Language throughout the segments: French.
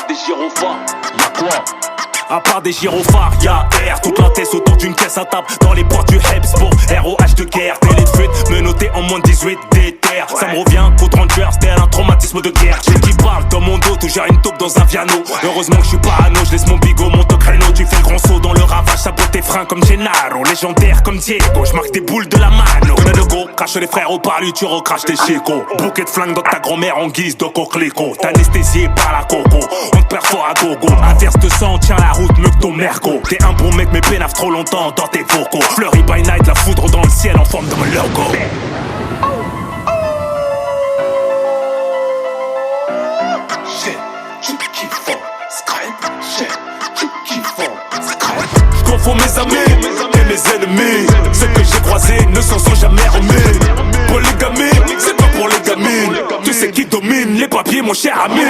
des gyrophares, y'a quoi? À part des gyrophares, y'a air. Toute la tête autour d'une caisse à table. Dans les portes du Hebs pour ROH de guerre. Télé de fuite, menotté en moins de 18 déter. Ça me revient qu'au 30 heures, c'était un traumatisme de guerre. J'ai qui parle dans mon dos, toujours une taupe dans un piano. Heureusement que je suis parano, je laisse mon bigot, monte au créneau. Tu fais le grand saut dans le ravage, sabote tes freins comme Gennaro. Légendaire comme Diego, je marque des boules de la mano. Connais de go, crache les frères au parlu, tu recraches tes chicots. Bouquet de flingue dans ta grand-mère en guise de coquelicot. T'es anesthésié par la coco, on te perfore à gogo. Averse de sang, tiens la route, mieux que ton merco. T'es un bon mec mais pénave trop longtemps dans tes vocaux. Fleury by night, la foudre dans le ciel en forme de mon logo. Je confonds mes amis et mes ennemis. Ceux que j'ai croisés ne s'en sont jamais remis. Polygamie, c'est pas pour les gamines. Tu sais qui domine les papiers, mon cher ami.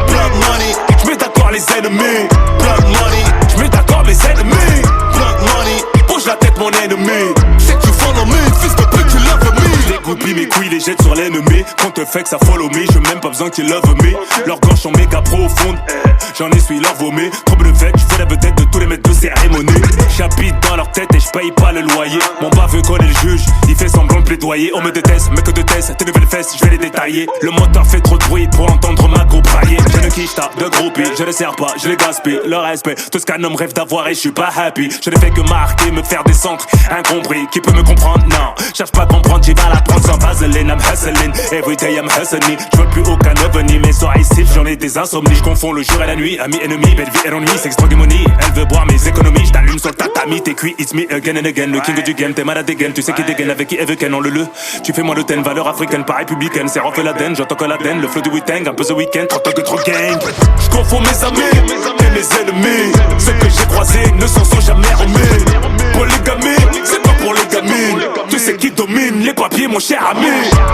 Blood money, j'mets d'accord les ennemis. Blood money, j'mets d'accord mes ennemis. Blood money, bouge la tête mon ennemi. C'est que tu follow me, fils de pute, tu love me. Je dégoupille mes couilles, les jette sur l'ennemi. Quand te fait que ça follow me, j'ai même pas besoin que tu love me. Leurs gorges sont méga profondes, j'en essuie leur vomi. Trouble le fait, j'fais la vedette de tous les maîtres de cérémonie. J'habite dans leur tête et j'paye pas le loyer. Mon baveux connaît le juge, il fait semblant de plaidoyer. On me déteste, mais que de test, tes nouvelles fesses, j'vais les détailler. Le moteur fait trop de bruit pour entendre ma go brailler. Je ne quiche ta de groupie, je les sers pas, je les gaspille. Le respect, tout ce qu'un homme rêve d'avoir et j'suis pas happy. Je ne fais que marquer, me faire descendre, incompris. Qui peut me comprendre? Non, cherche pas à comprendre, j'y vais à la prendre sans vaseline. I'm hustling, everyday I'm hustling. J'veux plus aucun ovni, mais sur ici j'en ai des insomnies. J'confonds le jour et la nuit, ami, ennemi, belle vie et ennui, c'est extra money. Elle veut boire mes économies, j't'allume sur le tatami, t'es cuit, it's me again and again. Le king du game, t'es malade again, tu sais qui dégaine avec qui elle veut qu'elle en le. Tu fais moins de ten, valeur africaine, pas républicaine. C'est refait la den, j'entends que la den, le flow du week-end, un peu the week-end, trop que trop gang. J'confonds mes amis et mes ennemis. Ceux que j'ai croisés ne s'en sont jamais remis. Polygamie, c'est pas pour les gamines. Tu sais qui domine les papiers, mon cher ami.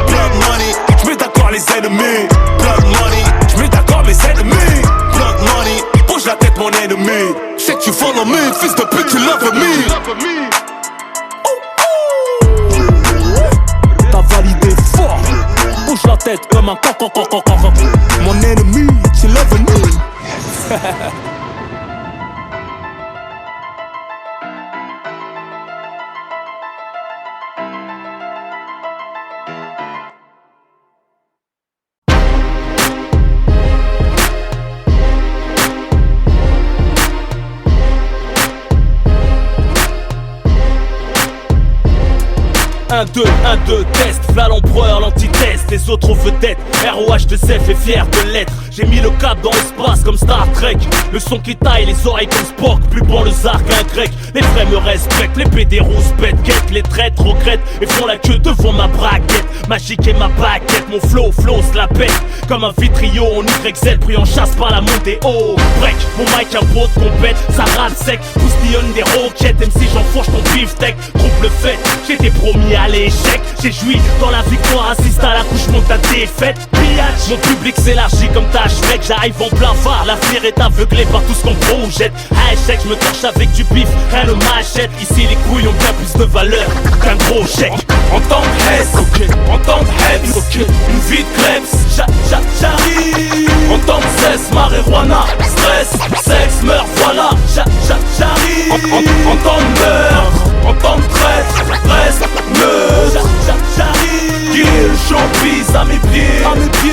Blood money, j'mets d'accord les ennemis. Blood money, j'mets d'accord mes ennemis. Blood money, bouge la tête mon ennemi. J'sais que tu follow me, fils de pute, tu love me. T'as validé fort, bouge la tête comme un coq. Mon ennemi, tu love me. Un, deux, test, v'là l'empereur, l'antithèse, les autres vedettes, ROH de Zef est fier de l'être. J'ai mis le cap dans l'espace comme Star Trek. Le son qui taille les oreilles comme Spock, plus bon le zar qu'un grec. Les vrais me respectent, les pédéros bêtes, guettent, les traîtres regrettent et font la queue devant ma braquette. Magique et ma baguette, mon flow se la pète. Comme un vitrio en YZ pris en chasse par la montée. Oh, break, mon mic un pot de compète, ça râle sec, poustillonne des roquettes. Même si j'enfourche ton beefsteak, trouve le fait, j'étais promis à l'échec. J'ai joui dans la victoire, assiste à l'accouchement de ta défaite. Pillage, mon public s'élargit comme tâche mec. J'arrive en plein phare, l'avenir est aveuglé par tout ce qu'on projette. À échec, je me torche avec du bif, rien ne m'achète. Ici les couilles ont bien plus de valeur qu'un gros chèque. En tant que S, ok, en tant que Heps, ok, une vie de kleps, j'arrive. En tant que cesse, marijuana, stress, sexe, meurtre, voilà, j'arrive. En tant que meurtre, en tant que traître, reste, meurtre, j'arrive. Kill, showbiz à mes pieds,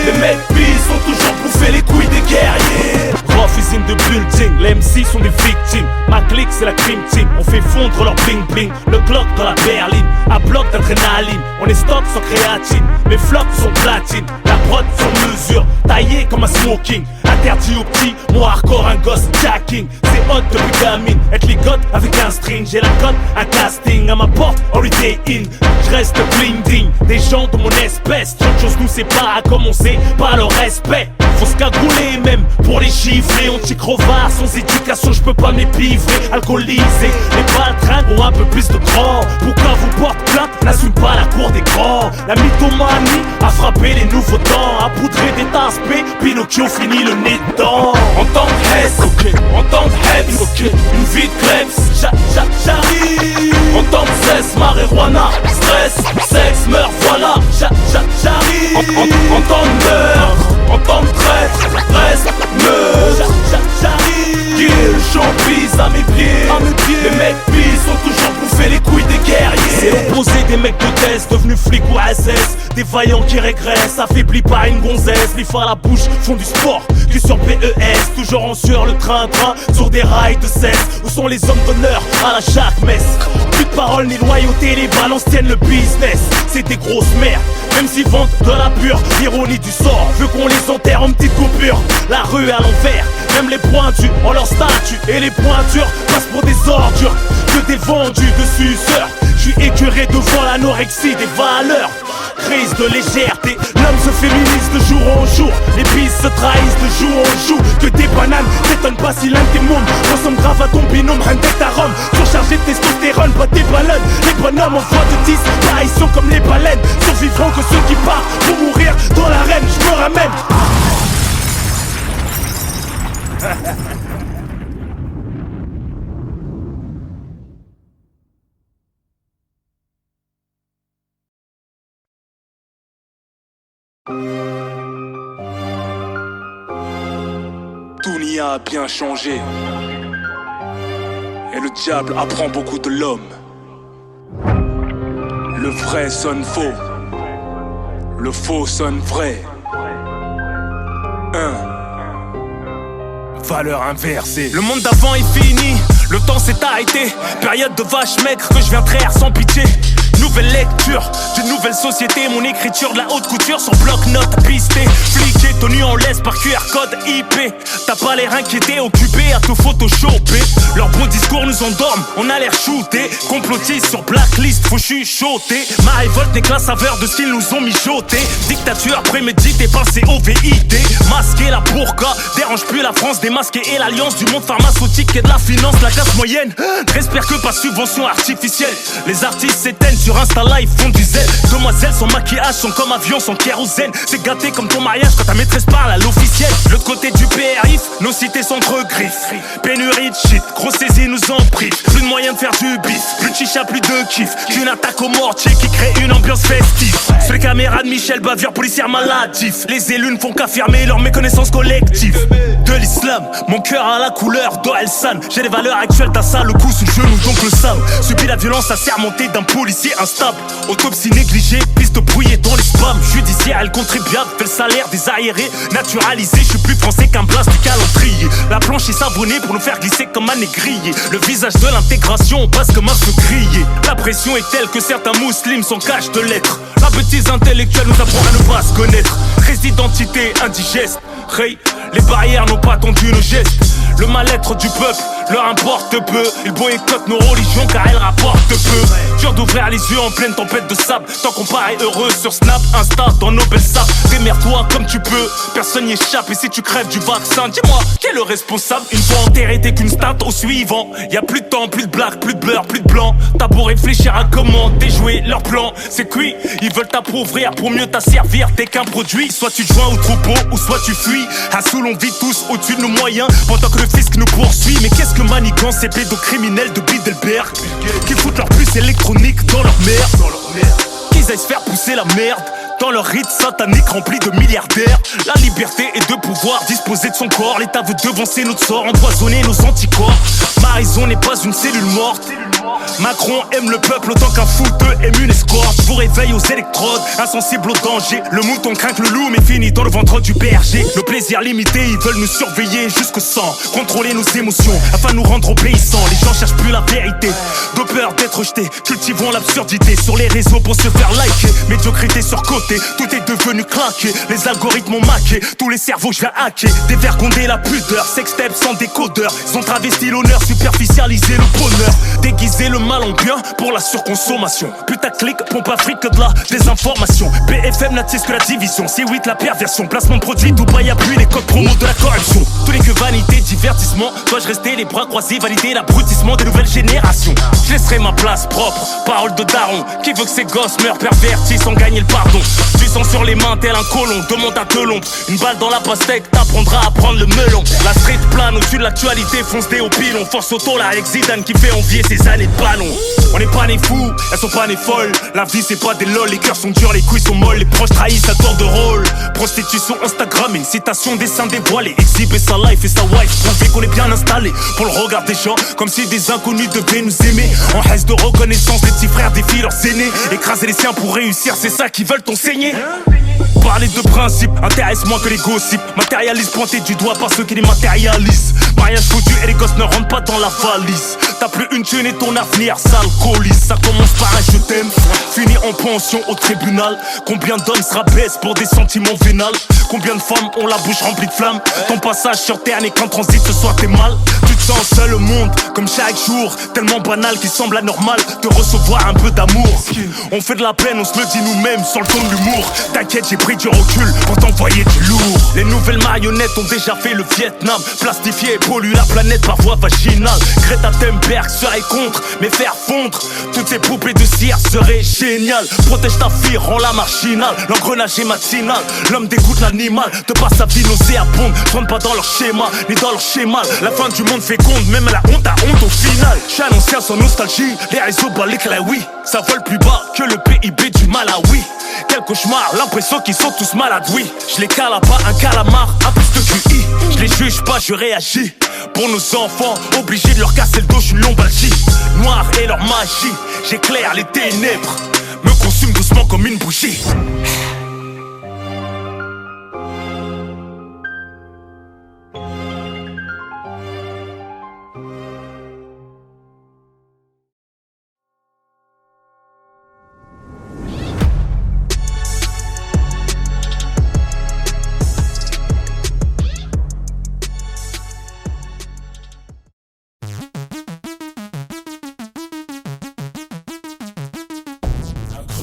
les mecs pis sont toujours bouffés les couilles des guerriers. Rough is in the building, les MC sont des victimes. Ma clique c'est la crime team, on fait fondre leur bling bling. Le Glock dans la berline, à bloc d'adrénaline. On est stock sans créatine, mes flops sont platine. La prod sur mesure, taillée comme un smoking. Interdit aux petits, moi hardcore un gosse jacking. C'est hot depuis gamine, être ligote avec un string. J'ai la cote, un casting à ma porte, holiday in. J'reste blinding, des gens de mon espèce. Autre chose nous sépare, à commencer par le respect. Faut se cagouler même pour les chiffrer. On t'y crevard, sans éducation j'peux pas m'épivrer. Alcoolisé, les baltringues ont un peu plus de cran. Pourquoi vous porte plainte, n'assume pas la cour des grands. La mythomanie a frappé les nouveaux temps. A poudré des tasses P, Pinocchio finit le nez dedans. En tant que S, ok, en tant que Heps, ok, une vie de kleps, j'arrive. En tant que cesse, marijuana, stress, sexe, meurtre, voilà, j'arrive. En tant que meurtre, en tant que traître, reste, meurtre, bise à mes pieds. Les mecs pis sont toujours bouffés les couilles des guerriers. C'est opposé des mecs de test devenus flics ou SS. Des vaillants qui régressent, affaiblis par une gonzesse. Les fois à la bouche font du sport que sur PES. Toujours en sueur le train-train sur des rails de cesse. Où sont les hommes d'honneur à la Jacques-Messe? Plus de paroles ni loyauté, les balances tiennent le business. C'est des grosses merdes, même s'ils vendent de la pure ironie du sort, veut qu'on les enterre en petites coupures. La rue à l'envers, même les pointus ont leur statut. Et les pointures passent pour des ordures, que des vendus de suceurs. J'suis écœuré devant l'anorexie des valeurs. Crise de légèreté, l'homme se féminise de jour en jour. Les pistes se trahissent de jour en jour. Que des bananes, t'étonnes pas si l'un de tes mômes ressemble grave à ton binôme, Handek ta Rome. Surchargé de testostérone, pas des ballonnes. Les bonhommes en voie de disparition comme les baleines. Survivront que ceux qui partent pour mourir dans l'arène. J'me ramène. Dunia a bien changé. Et le diable apprend beaucoup de l'homme. Le vrai sonne faux. Le faux sonne vrai. Valeur inversée. Le monde d'avant est fini, le temps s'est arrêté. Période de vache maigre que je viens traire sans pitié. Nouvelle lecture d'une nouvelle société. Mon écriture de la haute couture sur bloc-notes pisté. Fliqué, tenu en laisse par QR code IP. T'as pas l'air inquiété, occupé à te photoshopper. Leurs beaux discours nous endorment, on a l'air shooté. Complotistes sur blacklist, faut chuchoter. Ma révolte n'est que la saveur de ce qu'ils nous ont mijoté. Dictature préméditée par COVID. Masquer la burqa, dérange plus la France démasquée. Et l'alliance du monde pharmaceutique et de la finance, la classe moyenne. J'espère que pas subvention artificielle. Les artistes s'éteignent sur Insta Live, font du zèle. Demoiselles sans maquillage, sont comme avion sans kérosène. C'est gâté comme ton mariage quand ta maîtresse parle à l'officiel. Le côté du PRIF, nos cités sont entre griffes. Pénurie de shit, grosse saisie nous en prive. Plus de moyens de faire du bif, plus de chicha, plus de kiff. Qu'une attaque au mortier qui crée une ambiance festive. Sur les caméras de Michel Bavure, policière maladif. Les élus ne font qu'affirmer leur méconnaissance collective. De l'islam, mon cœur a la couleur d'Orelsan. J'ai les valeurs actuelles, t'as ça, le coup sous le genou, donc le sam. Subis la violence assermentée d'un policier instable. Autopsie négligée, piste brouillée dans les spams. Judiciaire, elle contribuable, fait le salaire des arriérés. Naturalisé, je suis plus français qu'un blast du calendrier. La planche est savonnée pour nous faire glisser comme un négrier. Le visage de l'intégration, on passe comme un feu grillé. La pression est telle que certains musulmans s'en cachent de l'être. La bêtise intellectuelle nous apprend à ne pas se connaître. Crise d'identité indigeste. Hey, les barrières n'ont pas tendu nos gestes. Le mal-être du peuple leur importe peu. Ils boycottent nos religions car elles rapportent peu. Dur d'ouvrir les yeux en pleine tempête de sable. Tant qu'on paraît heureux sur Snap, Insta, dans nos belles sapes. Démerde-toi comme tu peux, personne n'y échappe. Et si tu crèves du vaccin, dis-moi, qui est le responsable? Une fois enterré, t'es qu'une stat au suivant. Y'a plus de temps, plus de blagues, plus de beurre, plus de blanc. T'as beau réfléchir à comment déjouer leur plan. C'est cuit, ils veulent t'appauvrir pour mieux t'asservir. T'es qu'un produit, soit tu te joins au troupeau ou soit tu fuis. À Soul, on vit tous au-dessus de nos moyens pendant que le fisc nous poursuit. Mais qu'est-ce que manigance ces pédocriminels de Bilderberg qui foutent leur puce électronique dans leur merde. Qu'ils aillent se faire pousser la merde dans leur rite satanique rempli de milliardaires. La liberté est de pouvoir disposer de son corps. L'État veut devancer notre sort, empoisonner nos anticorps. Ma raison n'est pas une cellule morte. Macron aime le peuple autant qu'un footeux aime une escorte. Je vous réveille aux électrodes, insensible au danger. Le mouton craint que le loup, mais finit dans le ventre du berger. Le plaisir limité, ils veulent nous surveiller jusqu'au sang. Contrôler nos émotions afin de nous rendre obéissants. Les gens cherchent plus la vérité, de peur d'être rejetés. Cultivons l'absurdité sur les réseaux pour se faire liker. Médiocrité surcotée, tout est devenu claqué. Les algorithmes ont maqué, tous les cerveaux je viens hacker. Dévergonder la pudeur, sextape sans décodeur. Ils ont travesti l'honneur, superficialisé le bonheur. Déguiser le mal en bien pour la surconsommation. Putaclic, pompe afrique de la désinformation. BFM n'attise que la division, C8 la perversion. Placement de produits, Dubaï appuie les codes promo de la corruption. Tous les que vanité, divertissement. Dois-je rester les bras croisés, valider l'abrutissement des nouvelles générations? Je laisserai ma place propre, parole de daron. Qui veut que ses gosses meurent pervertis sans gagner le pardon? Du sang sur les mains tel un colon, demande à Delon. Une balle dans la pastèque, t'apprendras à prendre le melon. La street plane au-dessus de l'actualité, fonce des au pilon. Force auto là avec Zidane qui fait envier ses années de ballon. On n'est pas nés fous, elles sont pas nées folles. La vie c'est pas des lol, les cœurs sont durs, les couilles sont molles. Les proches trahissent à tour de rôle. Prostitution Instagram, citation, dessin dévoilé. Exhiber sa life et sa wife, prouver qu'on est bien installé. Pour le regard des gens, comme si des inconnus devaient nous aimer. En haisse de reconnaissance, les petits frères défient leurs aînés. Écraser les siens pour réussir, c'est ça qu'ils veulent t'enseigner. Parler de principe intéresse moins que les gossips. Matérialise pointé du doigt par ceux qui les matérialisent. Mariage foutu et les gosses ne rentrent pas dans la valise. T'as plus une thune et ton avenir s'alcoolise. Ça commence par un je t'aime, finit en pension au tribunal. Combien d'hommes se rabaissent pour des sentiments vénales? Combien de femmes ont la bouche remplie de flammes? Ton passage sur terre n'est qu'un transit, ce soir t'es mal. Tu te sens seul au monde, comme chaque jour. Tellement banal qu'il semble anormal de recevoir un peu d'amour. On fait de la peine, on se le dit nous-mêmes sur le ton de l'humour. T'inquiète, j'ai pris du recul pour t'envoyer du lourd. Les nouvelles marionnettes ont déjà fait le Vietnam. Plastifié et pollue la planète par voie vaginale. Greta Thunberg serait contre, mais faire fondre toutes ces poupées de cire serait génial. Protège ta fille, rends-la marginale. L'engrenage est matinal, l'homme dégoûte l'animal. De par sa vie nauséabonde, tourne pas dans leur schéma, ni dans leur schéma. La fin du monde féconde, même la honte a honte au final. Chan ancien sans nostalgie, les réseaux balèquent la oui. Ça vole plus bas que le PIB du Malawi. Quel cauchemar, l'impression qu'ils sont tous malades, oui. Je les cala pas, un calamar, un plus de QI. Je les juge pas, je réagis. Pour nos enfants, obligé de leur casser le dos, je suis une lombalgie. Noir et leur magie, j'éclaire les ténèbres. Me consume doucement comme une bougie.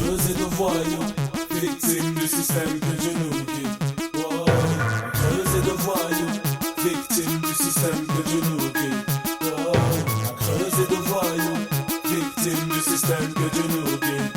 Creusé de voyous, victime du système que Dieu nous guide. Oh, creusé de voyous, victime du système que Dieu nous guide. Oh, creusé de voyous, victime du système que Dieu nous guide.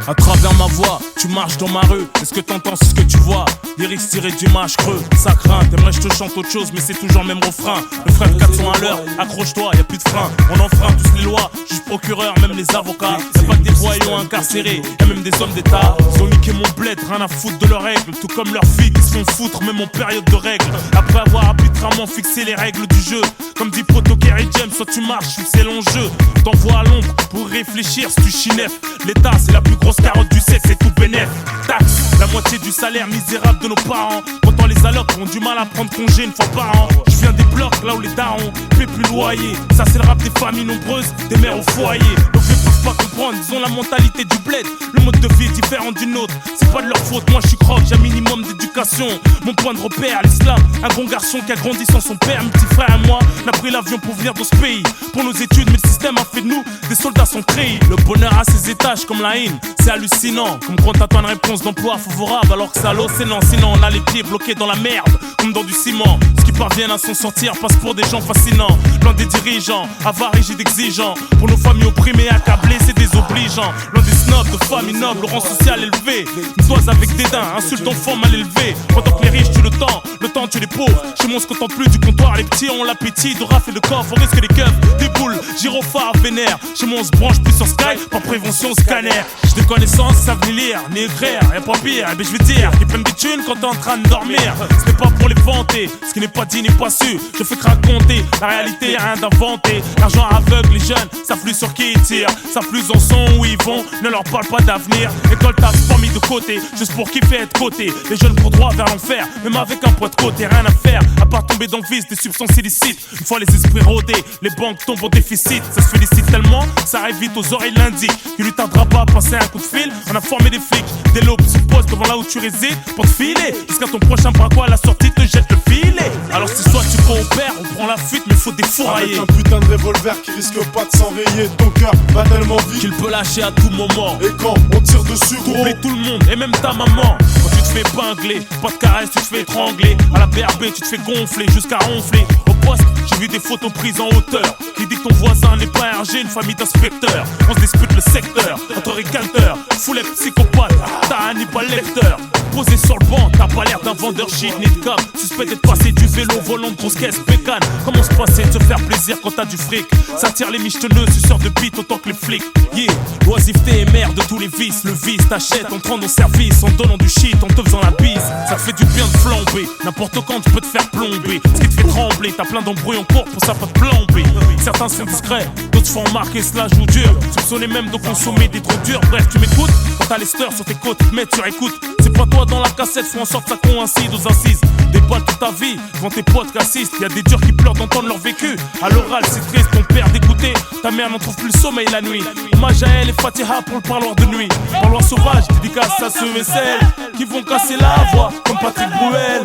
À travers ma voix, tu marches dans ma rue. Est-ce que t'entends ce que tu vois? Lyrics tirés d'image creux, ça craint. T'aimerais je te chante autre chose, mais c'est toujours le même refrain. Le frère 400 à l'heure, accroche-toi, y'a plus de frein. On enfreint tous les lois, juge procureur, même les avocats. Y'a pas que des voyous incarcérés, y'a même des hommes d'état. Ils ont niqué mon bled, rien à foutre de leurs règles. Tout comme leurs filles qui se font foutre, même en période de règles. Après avoir arbitrairement fixé les règles du jeu, comme dit Proto Kerry James, soit tu marches, c'est l'enjeu. T'envoies à l'ombre pour réfléchir si tu chinef. L'État c'est la plus grosse carotte du sexe, c'est tout bénef. Taxe, la moitié du salaire misérable de nos parents. Pourtant les allocs ont du mal à prendre congé une fois par an. Je viens des blocs là où les darons paient plus loyer. Ça c'est le rap des familles nombreuses, des mères au foyer. Nos vieux peuvent pas comprendre, ils ont la mentalité du bled. Le mode de vie est différent du nôtre, c'est pas de leur faute. Moi je suis croque, j'ai un minimum d'éducation. Mon point de repère, l'islam, un bon garçon qui a grandi sans son père. Mon petit frère et moi, on a pris l'avion pour venir dans ce pays. Pour nos études, mais le système a fait de nous des soldats sans créer. Le bonheur a ses étages comme la haine, c'est hallucinant. Comme quand t'attends une réponse d'emploi favorable alors que c'est à l'océan. Sinon on a les pieds bloqués dans la merde, comme dans du ciment. Ceux qui parviennent à s'en sortir passent pour des gens fascinants. Loin des dirigeants, avares, rigides, exigeants. Pour nos familles opprimées, accablées, c'est désobligeant. Loin des snobs, de familles nobles, le rang social élevé. Une toise avec dédain, insulte d'enfants mal élevés. Pendant que les riches tuent le temps tue les pauvres. Chez moi on se contente plus du comptoir, les petits ont l'appétit de raf et de coffre. On risque les keufs, des boules, gyrophares, vénère. Chez moi on se branche plus sur Sky, par prévention scanner. J'ai des connaissances, savent ni lire, ni écrire, y'a pas pire, mais je vais dire qu'ils prennent des thunes quand t'es en train de dormir. Ce n'est pas pour les vanter, ce qui n'est pas dit n'est pas su. Je fais que raconter, la réalité rien d'inventé. L'argent aveugle, les jeunes savent plus sur qui ils tirent, savent plus en sont où ils vont, ne leur parle pas d'avenir. École t'as pas mis de côté, juste pour kiffer être côté. Les jeunes courent droit vers l'enfer, même avec un poids de côté, rien à faire, à part tomber dans le vice des substances illicites. Une fois les esprits rodés, les banques tombent en déficit. Ça se félicite tellement, ça arrive vite aux oreilles lundi. Il lui tardera pas à passer un coup de fil, on a formé des flics. Dès l'aube se pose devant là où tu résides pour te filer, jusqu'à ton prochain braquois à la sortie te jette le filet. Alors si soit tu coopères, on prend la fuite mais faut défourailler. Avec un putain de revolver qui risque pas de s'enrayer, ton cœur va tellement vite qu'il peut lâcher à tout moment. Et quand on tire dessus, gros, t'oublies tout le monde et même ta maman. Quand tu te fais pingler, pas de caresse, tu te fais étrangler. À la BRB tu te fais gonfler jusqu'à ronfler. Au poste, j'ai vu des photos prises en hauteur qui dit que ton voisin n'est pas RG, une famille d'inspecteurs. On se dispute le secteur, entre récalteurs, foulet psychopathe. T'as un pas le lecteur. Posé sur le banc, t'as pas l'air d'un vendeur shit ni de cam. Suspect d'être passé du vélo, volant de grosse caisse, bécane. Comment se passer de se faire plaisir quand t'as du fric? Ça tire les michetonneux, suceurs de bite autant que les flics. Yeah, l'oisiveté est mère de tous les vices. Le vice t'achète en te rendant service, en donnant du shit, en te faisant la bise. Ça te fait du bien de flamber, n'importe quand tu peux te faire plomber. Ce qui te fait trembler, t'as plein d'embrouilles en cours pour ça pas te plomber. Certains sont discrets, d'autres se font remarquer, cela joue dur. Soupçonnés même de consommer des drogues dures. Bref, tu m'écoutes, quand t'as les steurs sur tes côtes, mais tu écoutes. C'est pas toi dans la cassette, fais en sorte que ça coïncide aux assises. Des balles toute ta vie, devant tes potes qui assistent. Y'a des durs qui pleurent d'entendre leur vécu. À l'oral, c'est triste, ton père d'écouter. Ta mère n'en trouve plus le sommeil la nuit. Hommage à elle et Fatiha pour le parloir de nuit. Parloir sauvage, dédicace à ceux et celles qui vont casser la voix, comme Patrick Bruel.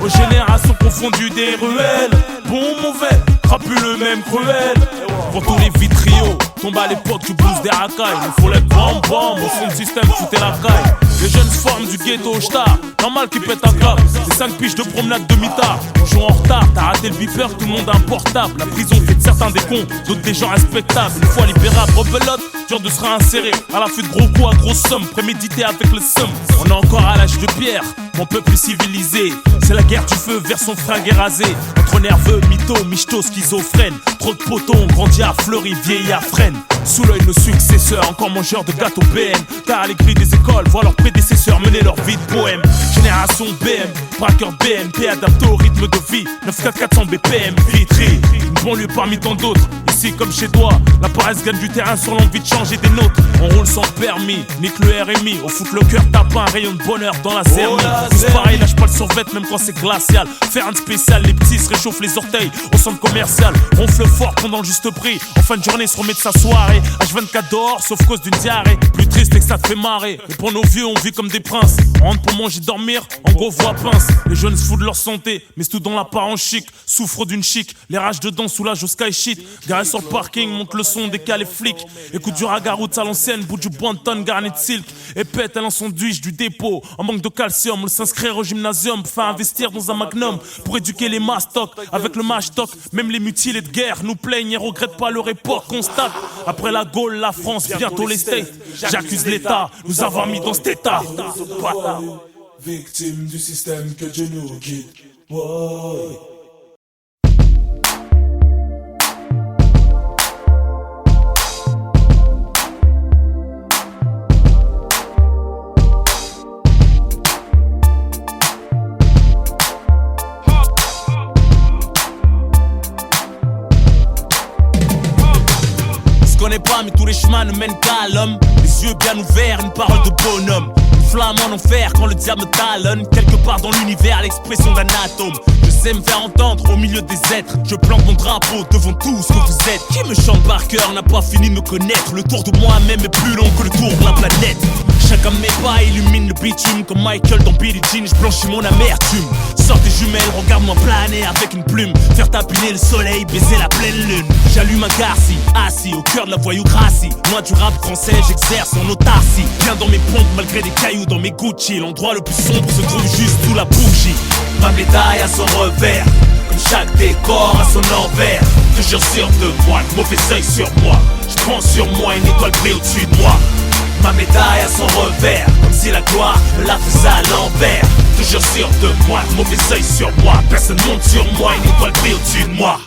Aux générations confondues des ruelles. Bon ou mauvais, crapuleux même cruel. Pour tous les vitriaux, tombe à l'époque du blues des racailles. Il faut les bam bam, au fond du système, foutez la caille. Les jeunes se forment du ghetto au star, normal qu'ils pètent un câble. Les 5 piges de promenade demi-tard, joue en retard, t'as raté le beeper, tout le monde a un portable. La prison fait de certains des cons, d'autres des gens respectables. Une fois libérable, rebelote, dur de se réinsérer. À la fin de gros coups à grosse somme, prémédité avec le somme. On est encore à l'âge de pierre, mon peuple civilisé. C'est la guerre du feu vers son fringue rasé. Entre nerveux, mytho, michto, schizophrène. Trop de potos ont grandi à Fleury, vieilli à Fresnes. Sous l'œil nos successeurs, encore mangeurs de gâteaux BM. Car à l'écrit des écoles, voient leurs prédécesseurs mener leur vie de bohème. Génération BM, braqueur BNP adapté au rythme de vie. 94400 BPM, Vitry, une banlieue parmi tant d'autres. Ici comme chez toi, la paresse gagne du terrain sur l'envie de changer des nôtres. On roule sans permis, nique le RMI. Au foot le cœur tape un rayon de bonheur dans la zermie. Tous pareil, lâche pas le survêt même quand c'est glacial. Faire un spécial, les petits se réchauffent les orteils au centre commercial. Ronfle fort pendant le juste prix. En fin de journée, se remet de sa soirée. H24 dehors, sauf cause d'une diarrhée. Plus triste, c'est que ça te fait marrer. Et pour nos vieux, on vit comme des princes. On rentre pour manger, dormir, en gros voix pince. Les jeunes se foutent de leur santé, mais c'est tout dans l'apparence chic. Souffrent d'une chic, les rages dedans soulagent au sky shit. Garé sur le parking, monte le son, décale les flics. Écoute du ragaroute à l'ancienne, bout du Bointon garni de silk. Et pète, elle en sandwich du dépôt. En manque de calcium, le s'inscrire au gymnasium pour faire investir dans un magnum. Pour éduquer les mastocs, avec le mashtoc. Même les mutilés de guerre nous plaignent et regrettent pas leur époque. Constate, après la Gaule, la France, bientôt les States. J'accuse l'État, nous avoir mis dans cet état. Victime du système que Dieu nous guide. Ouais. Je connais pas mais tous les chemins ne mènent qu'à l'homme. Les yeux bien ouverts, une parole de bonhomme. Une flamme en enfer quand le diable me talonne. Quelque part dans l'univers, l'expression d'un atome. Je sais me faire entendre au milieu des êtres. Je plante mon drapeau devant tout ce que vous êtes. Qui me chante par cœur n'a pas fini de me connaître. Le tour de moi-même est plus long que le tour de la planète. Chacun de mes pas illumine le bitume. Comme Michael dans Billie Jean, je blanchis mon amertume. Sors tes jumelles, regarde-moi planer avec une plume. Faire tapiner le soleil, baiser la pleine lune. J'allume un garci, assis au cœur de la voyoucratie. Loin du rap français, j'exerce en autarcie. Bien dans mes pompes, malgré des cailloux dans mes Gucci. L'endroit le plus sombre se trouve juste sous la bougie. Ma médaille a son revers, comme chaque décor a son envers. Toujours sûr de moi, le mauvais œil sur moi. Je prends sur moi une étoile brille au-dessus de moi. Ma médaille a son revers, comme si la gloire me la faisait à l'envers. Toujours sûr de moi, le mauvais œil sur moi. Personne monte sur moi, une étoile brille au-dessus de moi.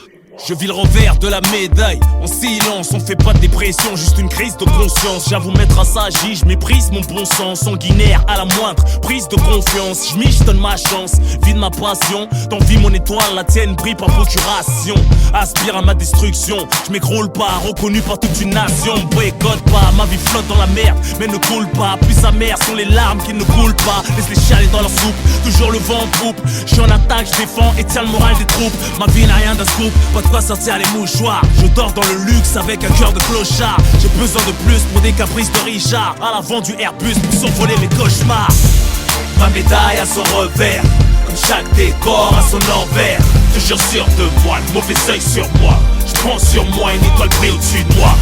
Je vis le revers de la médaille, en silence, on fait pas de dépression, juste une crise de conscience. J'avoue m'être assagi, je méprise mon bon sens, sanguinaire à la moindre prise de confiance. Je m'y donne ma chance, vide ma passion, t'envie mon étoile, la tienne brille par procuration. Aspire à ma destruction, je m'écroule pas, reconnu par toute une nation. Boycotte pas, ma vie flotte dans la merde, mais ne coule pas. Plus amères sont les larmes qui ne coulent pas. Laisse-les chialer dans leur soupe, toujours le vent en poupe. Je suis en attaque, je défends et tiens le moral des troupes. Ma vie n'a rien d'un scoop, pas de quoi sortir les mouchoirs. Je dors dans le luxe avec un cœur de clochard. J'ai besoin de plus pour des caprices de Richard. À l'avant du Airbus pour survoler mes cauchemars. Ma médaille a son revers, comme chaque décor a son envers. Toujours sûr de moi, le mauvais œil sur moi. Je prends sur moi une étoile brille au-dessus de moi.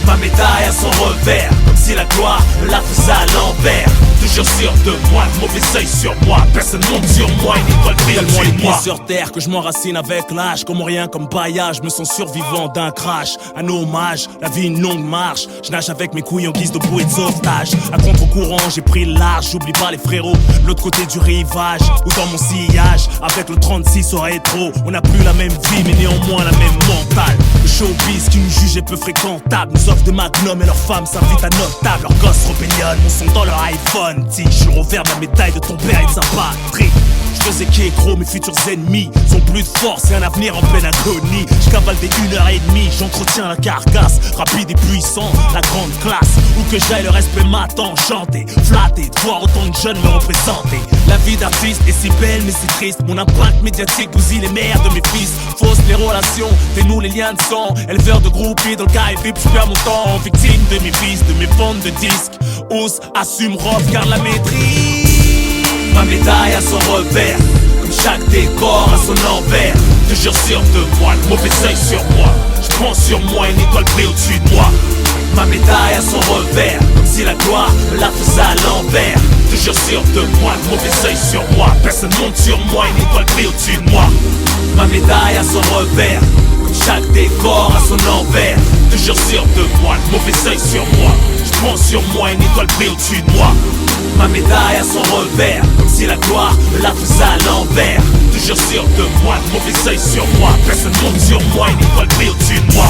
Ma médaille a son revers, comme si la gloire me la faisait à l'envers. toujours sûr de moi, le mauvais œil sur moi. Personne monte sur moi, une étoile brille au-dessus de moi. Sur terre que je m'enracine avec l'âge. Comme rien, comme paillage, je me sens survivant d'un crash. Un hommage, la vie une longue marche. Je nage avec mes couilles en guise de bouée de sauvetage. À contre-courant, j'ai pris le large. J'oublie pas les frérots, l'autre côté du rivage. Ou dans mon sillage, avec le 36 au rétro. On n'a plus la même vie, mais néanmoins la même mentale. Le showbiz qui nous juge est peu fréquentable. Nous offre des magnums et leurs femmes s'invitent à notre table. Leurs gosses rébellonnent, mon son dans leur iPhone. Tige le revers de la médaille de ton père et de sa patrie. Je faisais qui est gros, mes futurs ennemis sont plus de force et un avenir en pleine agonie. Je cavale des 1h30, j'entretiens la carcasse. Rapide et puissant, la grande classe. Où que j'aille, le respect m'attend. Chanter, flatter, de voir autant de jeunes me représenter. La vie d'artiste est si belle mais si triste. Mon impact médiatique bousille les mères de mes fils. Fausse les relations, dénoue les liens de sang. Éleveur de groupies dans le cas et vip, je perds mon temps. Victime de mes vices, de mes ventes de disques. Ose, assume, robe, garde la maîtrise. Ma médaille a son revers, comme chaque décor a son envers. Toujours sûr de moi, le mauvais œil sur moi. Je prends sur moi une étoile brille au-dessus de moi. Ma médaille a son revers, comme si la gloire me la faisait à l'envers. Toujours sûr de moi, le mauvais œil sur moi. Personne monte sur moi, une étoile brille au-dessus de moi. Ma médaille a son revers, comme chaque décor a son envers. Toujours sûr de moi, le mauvais œil sur moi. Je prends sur moi une étoile brille au-dessus de moi. Ma médaille a son revers, comme si la gloire me la faisait à l'envers. Toujours sûr de moi, le mauvais œil sur moi. Personne monte sur moi, une étoile brille au-dessus de moi.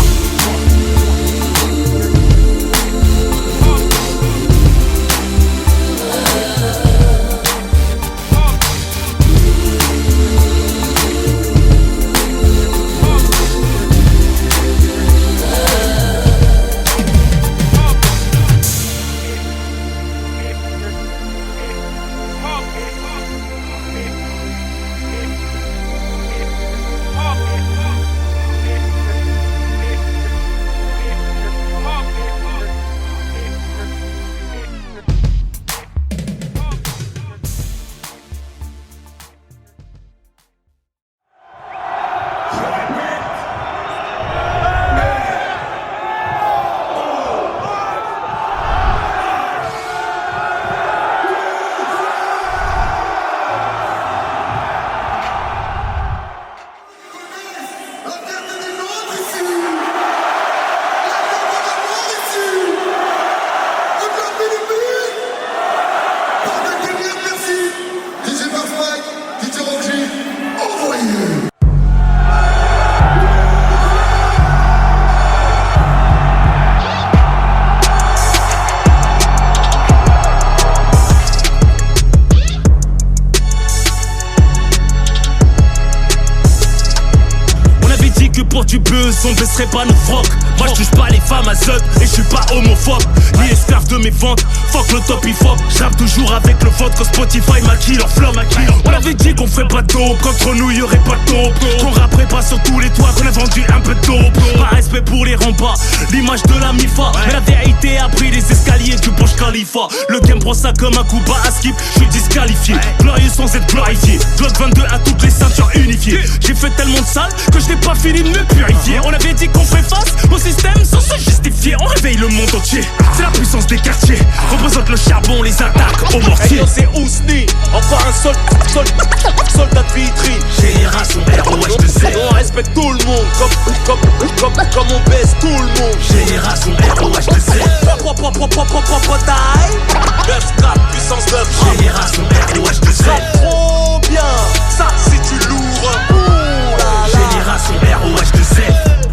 On baisserait pas nos frocs. Moi je touche pas les femmes à zut et je suis pas homophobe ni esclave de mes ventes. Fuck le top hip hop, j'rappe toujours avec le vote. Quand Spotify maquille leur flow maquille. On avait dit qu'on ferait pas de dope, qu'entre nous y'aurait pas de dope, qu'on rapperait pas sur tous les toits, qu'on a vendu un peu de dope. Pas respect pour les remparts, l'image de la MIFA. Mais la vérité a pris les escaliers du Burj Khalifa. Le game prend ça comme un coup bas à skip, je suis disqualifié. Glorieux sans être glorifié, Glock 22 à toutes les ceintures unifiées. J'ai fait tellement de sale que je n'ai pas fini de me purifier. On avait dit qu'on ferait face au système sans se justifier. On réveille le monde entier, c'est la puissance des quartiers. Représente le charbon, les attaques au mortier. Hey, c'est Ousni, encore un soldat de Vitry. Génération ROH de Z. On respecte tout le monde, comme on baisse tout le monde. Génération ROH de Z. Taille 9-4, puissance 9. Génération ROH de Z. Trop bien, ça c'est du lourd. Génération ROH de Z.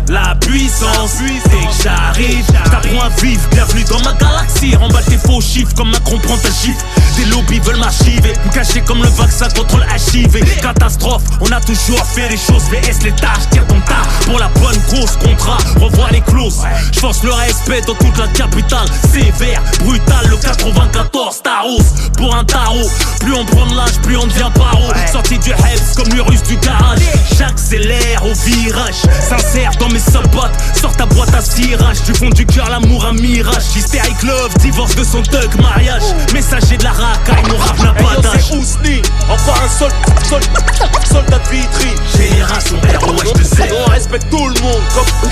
La puissance, dès que j'arrive, t'apprends à vivre. Bienvenue dans ma galaxie. Remballe tes faux chiffres comme Macron prend ta gifle. Des lobbies veulent m'archiver, me cacher comme le vaccin contre le HIV. Catastrophe, on a toujours fait les choses. VS les tâches, tire ton tas pour la bonne cause. Contrat, revois les clauses. J'force le respect dans toute la capitale. Sévère, brutal, le 94 Taros. Pour un tarot, plus on prend de l'âge, plus on devient paro. Sorti du Hebs comme le russe du garage. J'accélère au virage, sincère dans mes subbots. Sors ta boîte à cirage, du fond du cœur l'amour un mirage. Hystérique love, divorce de son thug, mariage. Messager de la racaille, mon rap n'a pas d'âge. C'est Ousni, encore un soldat de Vitry. Génération ROH de Z. On respecte tout le monde,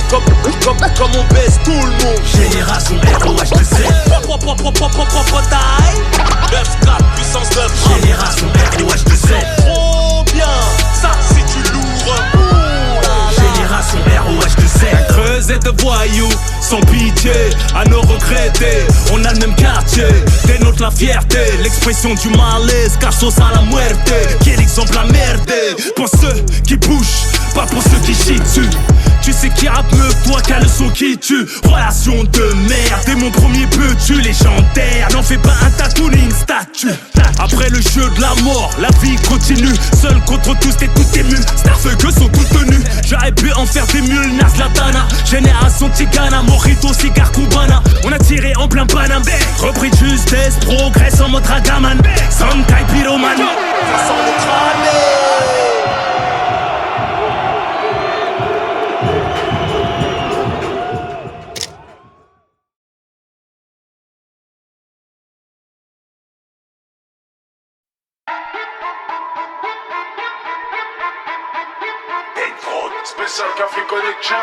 comme on baisse tout le monde. Génération ROH de Z. Taille 9 voyous, sans pitié, à nos regretter. On a le même quartier, dénote la fierté. L'expression du malaise, casos à la muerte. Quel exemple à merder. Pour ceux qui bougent, pas pour ceux qui chient dessus. Tu sais qui rappe mieux que toi qu'un le son qui tue. Relation de merde, t'es mon premier petit légendaire. N'en fais pas un tatou ni une statue. Après le jeu de la mort, la vie continue. Seul contre tous, t'es tout ému. Starfeu que sont tout tenus. J'aurais pu en faire des mules, Nas Latana. Génération Tigana, Morito, cigare Cubana. On a tiré en plein Paname. Repris de justesse, progresse en mode Ragaman. Sankai Pyroman. Ça sent le crâne. Spécial Café Connection.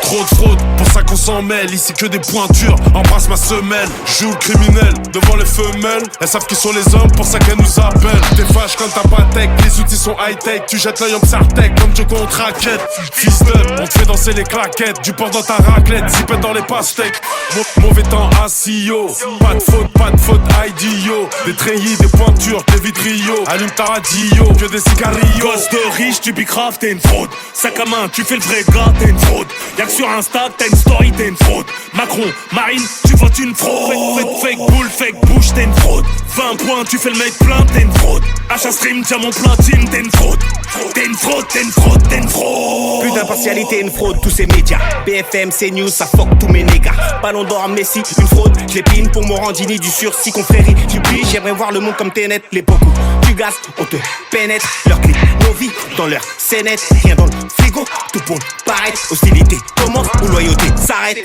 Trop de fraude, pour ça qu'on s'en mêle. Ici que des pointures, embrasse ma semelle. Joue le criminel devant les femelles. Elles savent qui sont les hommes, pour ça qu'elles nous appellent. T'es fâche quand t'as pas tech, les outils sont high-tech. Tu jettes l'œil en Psartec comme Dieu contre raquette. Fils d'up, on te fait danser les claquettes. Du porc dans ta raclette, zipette dans les pastèques. Mauvais temps assis-yo, pas de faute, IDO. Des treillis, des pointures, des vitriaux. Allume ta radio, que des cigarillos. Gosse de riche, tu bicraves, t'es une fraude. Sac à main, tu fais le vrai gars, t'es une fraude. Y'a que sur Insta, t'as une story, t'es une fraude. Macron, Marine, tu votes une fraude. Fake boule, fake bouche, t'es une fraude. 20 points, tu fais le mec plein, t'es une fraude. Achat stream, diamant platine, t'es une fraude. T'es une fraude, t'es une fraude, t'es une fraude. Plus d'impartialité, une fraude, tous ces médias. BFM, CNews, ça fuck tous mes négas. Ballon d'or à Messi, une fraude. J'l'épine pour Morandini, du sursis, confrérie. J'oublie, j'aimerais voir le monde comme Tenet. Les beaucoup, tu gaz, on te pénètre. Leur clip, nos vies, dans leur scénette. Rien dans le frigo, tout pour paraître. Hostilité commence ou loyauté s'arrête.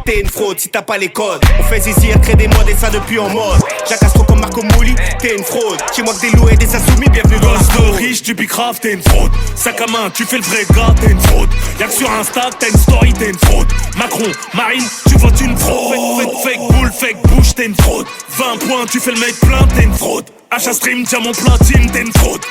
T'es une fraude si t'as pas les codes. On fait zizir, crée des modes et ça depuis en mode. Jacques Astro comme Marco Mouli, t'es une fraude. Chez moi que des loups et des insoumis, bienvenue dans la Gosse fraude. de riche, tu bicraves, t'es une fraude. Sac à main, tu fais le vrai gars, t'es une fraude. Y'a que sur Insta, t'as une story, t'es une fraude. Macron, Marine, tu votes une fraude. Fake boule, fake bouche, t'es une fraude. 20 points, tu fais le mec plein, t'es une fraude. Achat stream, diamant platine, t'es une fraude.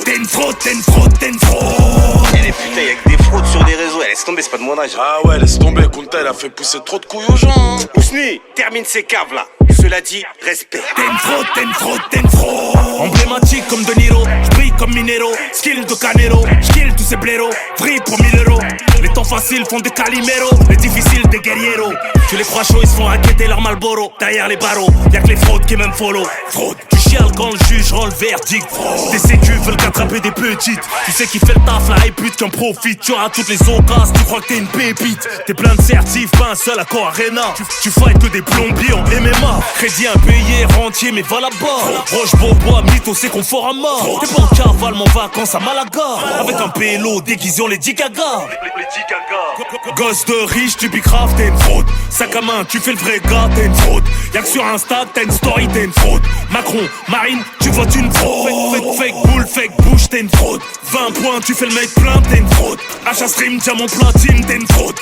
T'es une fraude, t'es une fraude, t'es une fraude. Eh putain, y'a que des fraudes sur les réseaux. Laisse tomber, c'est pas de mon âge. Ah ouais, laisse tomber, Kunta, il a fait pousser trop de couilles aux gens. Hein. Ousni, termine ces caves là. Cela dit, respect. T'es une fraude, t'es une fraude, t'es une fraude. Emblématique comme De Niro, j'brille comme Minero. Skill de Canero, j'kill tous ces blaireaux. Vrille pour 1000 euros. Les temps faciles font des Calimero, les difficiles des guerrieros. Tu les crois chauds, ils se font inquiéter leur Malboro. Derrière les barreaux, y'a que les fraudes qui m'aiment follow. Fraude, tu chiales quand le juge rend le verdict. Tes sécus veulent qu'attraper des petites. Tu sais qui fait le taf, la répute qui en profite. Tu auras toutes les occasions, tu crois que t'es une pépite. T'es plein de certifs, pas un seul accord Arena. Tu fights que des plombiers en MMA. Crédit impayé, rentier, mais va là-bas. Roche, Beaubois, mytho, c'est confort à mort. T'es pas en cavale, en vacances à Malaga. Avec un pélo déguisé en Lady Gaga. Gosse de riche, tu bicraves, t'es une fraude. Sac à main, tu fais le vrai gars, t'es une fraude. Y'a que sur Insta, t'as une story, t'es une fraude. Macron, Marine, tu votes une fraude. Fake boule, fake bouche, t'es une fraude. 20 points, tu fais le mec plein, t'es une fraude. Achat stream, diamant platine, t'es une fraude.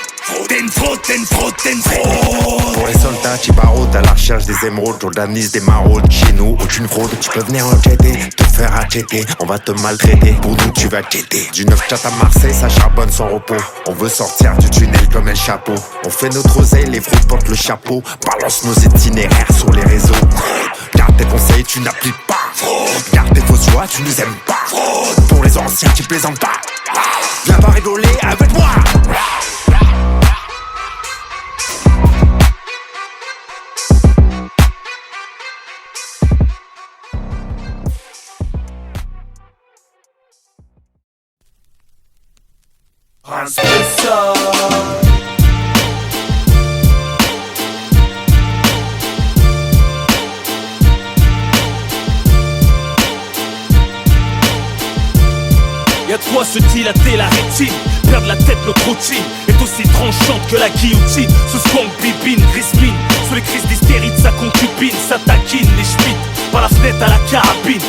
T'es une fraude, t'es une fraude, t'es une fraude. Pour les soldats qui baroudent à la recherche des émeraudes, Jordanis des maraudes. Chez nous, aucune fraude. Tu peux venir enquêter, te faire acheter. On va te maltraiter, pour nous tu vas quitter. Du 9-4 à Marseille, ça charbonne sans repos. On veut sortir du tunnel comme un chapeau. On fait notre oseille, les fraudes portent le chapeau. Balance nos itinéraires sur les réseaux. Garde tes conseils, tu n'appliques pas. Garde tes fausses joies, tu nous aimes pas. Pour les anciens qui plaisantent pas. Viens pas rigoler avec moi. Y'a de quoi se dilater la rétine. Perdre la tête, notre routine est aussi tranchante que la guillotine. Ce spank, bibine, grismine. Sous les crises d'hystérie de sa concubine, ça taquine les schmitts. Par la fenêtre à la carabine.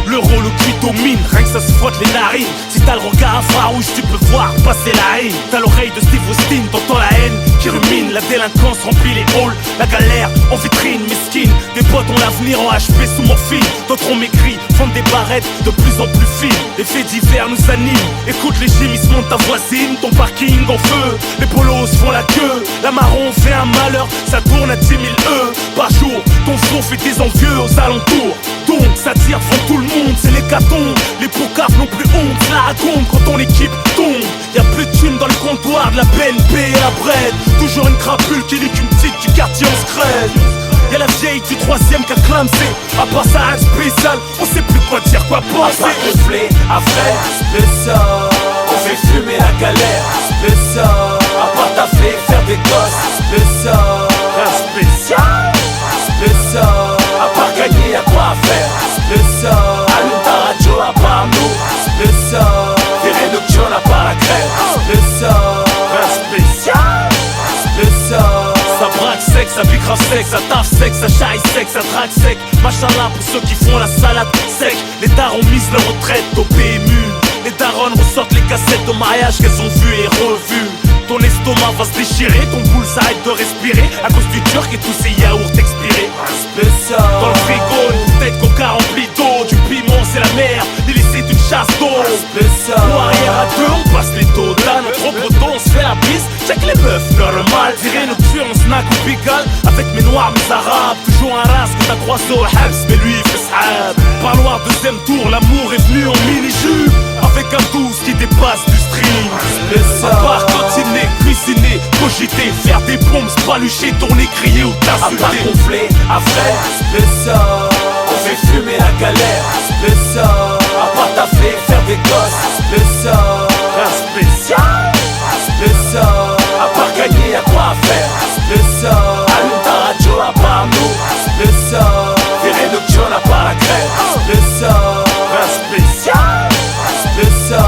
L'euro, le cuit mine, rien que ça se frotte les narines. Si t'as le regard infrarouge, tu peux voir passer la haine. T'as l'oreille de Steve Austin, t'entends la haine qui rumine. La délinquance remplit les halls, la galère en vitrine, mesquine. Des potes ont l'avenir en HP sous morphine. D'autres ont maigri, vendent des barrettes de plus en plus fines. Les faits divers nous animent. Écoute les gémissements de ta voisine, ton parking en feu. Les polos font la queue, la marron fait un malheur. Ça tourne à 10 000 par jour. Ton son fait des envieux aux alentours. Donc ça tire devant tout le monde, c'est l'hécatombe. Les poucaves n'ont plus honte, ça raconte quand ton équipe tombe. Y'a plus de thunes dans le comptoir de la BNP et la Bred. Toujours une crapule qui nique une petite du quartier en scred. Y'a la vieille du 3ème qui a clamsé. À part ça, un spécial, on sait plus quoi dire, quoi penser. À part gonfler, à vrai, spécial. On fait fumer la galère, spécial. À part taffer, faire des gosses, spécial. Spécial, spécial. À part gagner, y'a quoi à faire, spécial. Allume ta radio, à part nous, spécial. Virée nocturne, à part la crème, spécial. spécial, spécial. ça braque sec, ça bicrave sec, ça taffe sec, ça chaille sec, ça drague sec. Machallah pour ceux qui font la salade sec. Les darons misent leur retraite au PMU. Les darons ressortent les cassettes de mariage qu'elles ont vues et revues. Ton estomac va se déchirer, ton boule s'arrête de respirer à cause du turc et tous ces yaourts expirés. Spécial. Dans le frigo, une bouteille de coca remplie d'eau. Du piment c'est la mer, les lycées d'une chasse d'eau. Spécial. Nous arrière à deux, on passe les taux. Là notre breton, on se fait la bise. Check les meufs, normal. Virée nocturne, on snack ou pigal. Avec mes noirs, mes arabes. Toujours un race que t'as croisé au Habs, mais lui il fait s'hab. Parloir deuxième tour, l'amour est venu en mini-jupe. Avec un 12 qui dépasse du stream. Spécial. À part cantiner, cuisiner, cogiter, faire des bombes, spalucher, tourner, crier ou À part t'insulter. gonfler, à vrai, spécial. On fait fumer la galère, spécial. À part taffer, faire des gosses, spécial. Spécial, spécial. À part gagner, y'a quoi à faire, spécial. Allume ta radio, à part nous, spécial. Virée nocturne, à part la crème, spécial. spécial. Spécial.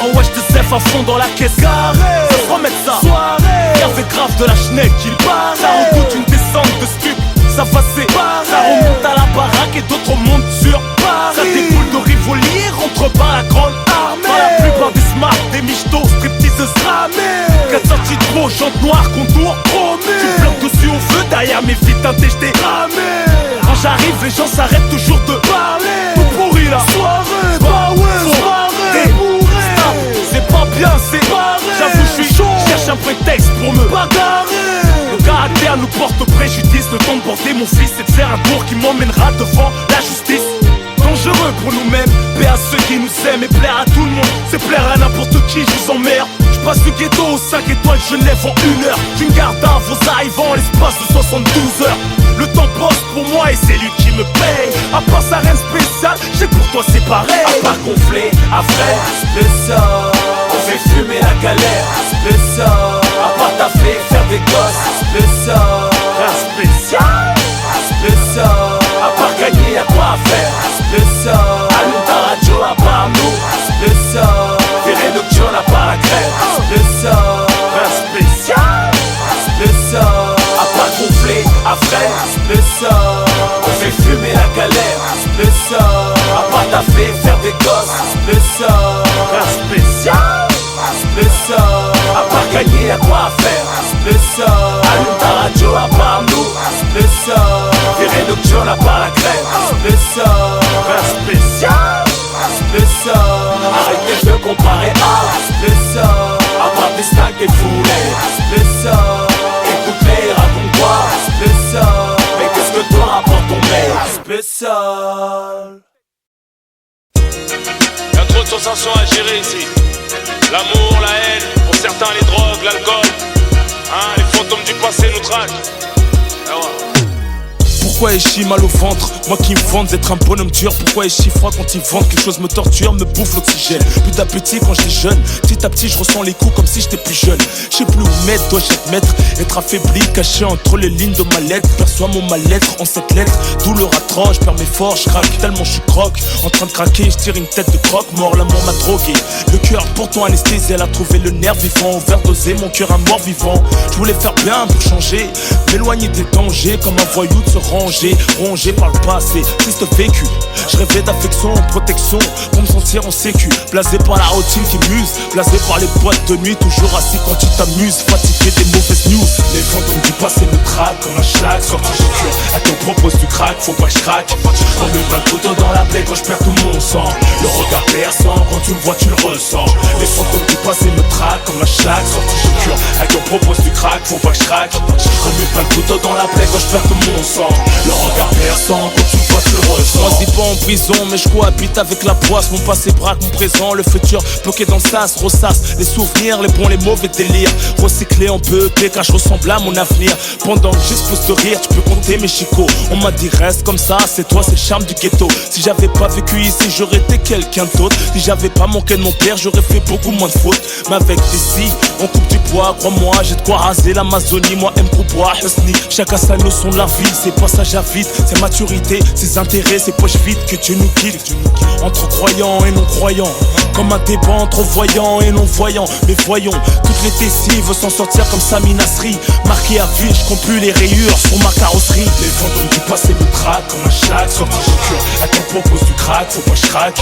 ROH de Zef à fond dans la caisse carré. Ça se remet ça. Soirée. Y'avait grave de la schneck, il paraît. Ça redoute une descente de stup. Ça passait. Ça remonte à la baraque et d'autres montent sur Paris. Ça découle de Rivoli et rentre par la grande armée. Par la plupart des smarts, des michtos, stripteaseuses ramées. 4 sorties de gros, chante noir, contour chromé. Tu bloques dessus au feu, derrière mes vies teintes je t'ai ramé. Quand j'arrive, les gens s'arrêtent toujours de parler. Tout pourri là. Soirée, bah ouais, soirée. Stop, c'est pas bien, c'est pareil. J'avoue, je suis chaud. Cherche un prétexte pour me bagarrer. Le caractère nous porte préjudice. Le temps de porter mon fils, c'est de faire un tour qui m'emmènera devant la justice. Dangereux pour nous-mêmes, paix à ceux qui nous aiment et plaire à tout le monde, c'est plaire à n'importe qui, je vous emmerde. Je passe du ghetto aux 5 étoiles Genève en 1 heure. D'une garde à vos arrivants en l'espace de 72 heures. Le temps passe pour moi et c'est lui qui me paye. À part ça rien de spécial, j'ai pour toi c'est pareil. À part gonfler, à vrai, spécial. On fait fumer la galère, spécial. À part taffer, faire des gosses, spécial. Spécial, spécial. À part gagner, y'a quoi à faire, spécial. Allume ta radio, à part nous, spécial. Virée nocturne, à part la crème, spécial. spécial, spécial. À part gonfler, à vrai, spécial. On fait fumer la galère, spécial. À part taffer, faire des gosses, spécial. spécial, spécial. À part gagner, y'a quoi à faire, spécial. Allume ta radio, à part nous, spécial. Virée nocturne, à part la crème, spécial. spécial, spécial. Arrêtez de comparer à spécial. À part des stacks et foulés, spécial. Écoute-les, raconte-toi, spécial. Mais qu'est-ce que toi rapporte ton mec, spécial. Y'a trop de sensations à gérer ici. L'amour, la haine, pour certains les drogues, l'alcool. Hein, les fantômes du passé nous traquent. Ah ouais. Pourquoi ai-je mal au ventre? Moi qui me vante d'être un bonhomme dur. Pourquoi ai-je froid quand ils vendent? Quelque chose me torture, me bouffe l'oxygène. Plus d'appétit quand j'étais jeune. Petit à petit je ressens les coups comme si j'étais plus jeune. Je sais plus où mettre, dois-je admettre. Être affaibli, caché entre les lignes de ma lettre. Perçois mon mal-être en cette lettre. Douleur atroce, je perds mes forces, je craque tellement je suis croque. En train de craquer, je tire une tête de croque. Mort, l'amour m'a drogué. Le cœur pourtant anesthésié, elle a trouvé le nerf vivant. Overdosé, mon cœur un mort vivant. Je voulais faire bien pour changer, m'éloigner des dangers. Comme un voyou de se ranger. dérangé, rongé par le passé, triste vécu. Je rêvais d'affection, protection, pour me sentir en sécu. Blasé par la routine qui muse, blasé par les boîtes de nuit, toujours assis quand tu t'amuses, fatigué des mauvaises news. Les fantômes du passé me traquent comme un schlag, sorti du cul. À ton propose du crack, faut pas que je craque. Remets pas le couteau dans la plaie quand je perds tout mon sang. Le regard perçant, quand tu me vois tu le ressens. Les fantômes du passé me traquent comme un schlag, sorti du cul. À ton propose du crack, faut pas que je craque. Remets pas le couteau dans la plaie quand je perds tout mon sang. Le regard perçant, quand tu me vois tu le ressens. Moi c'est pas en prison, mais je cohabite avec la poisse. Mon passé braque mon présent, le futur bloqué dans le sas, ressasse les souvenirs, les bons, les mauvais délires. Recyclé en PEP car je ressemble à mon avenir. Pendant que j'expose de rire, tu peux compter mes chicots. On m'a dit reste comme ça, c'est toi, c'est le charme du ghetto. Si j'avais pas vécu ici, j'aurais été quelqu'un d'autre. Si j'avais pas manqué de mon père, j'aurais fait beaucoup moins de fautes. Mais avec d'ici, on coupe du poids, crois-moi, j'ai de quoi raser l'Amazonie. Moi, aime couper, Husni. Chacun sa notion de la vie, c'est passage à vide, c'est maturité, ses intérêts, ses poches vides que Dieu nous quitte. Entre croyants et non croyants, comme un débat entre voyants et non voyants. Mais voyons, toutes les tessies veulent s'en sortir comme Sami Nasri. Marqué à vie, je compte plus les rayures sur ma carrosserie. Les fantômes du passé me traquent comme un schlag, sorti du cul. À ton propose du crack, faut pas que je craque.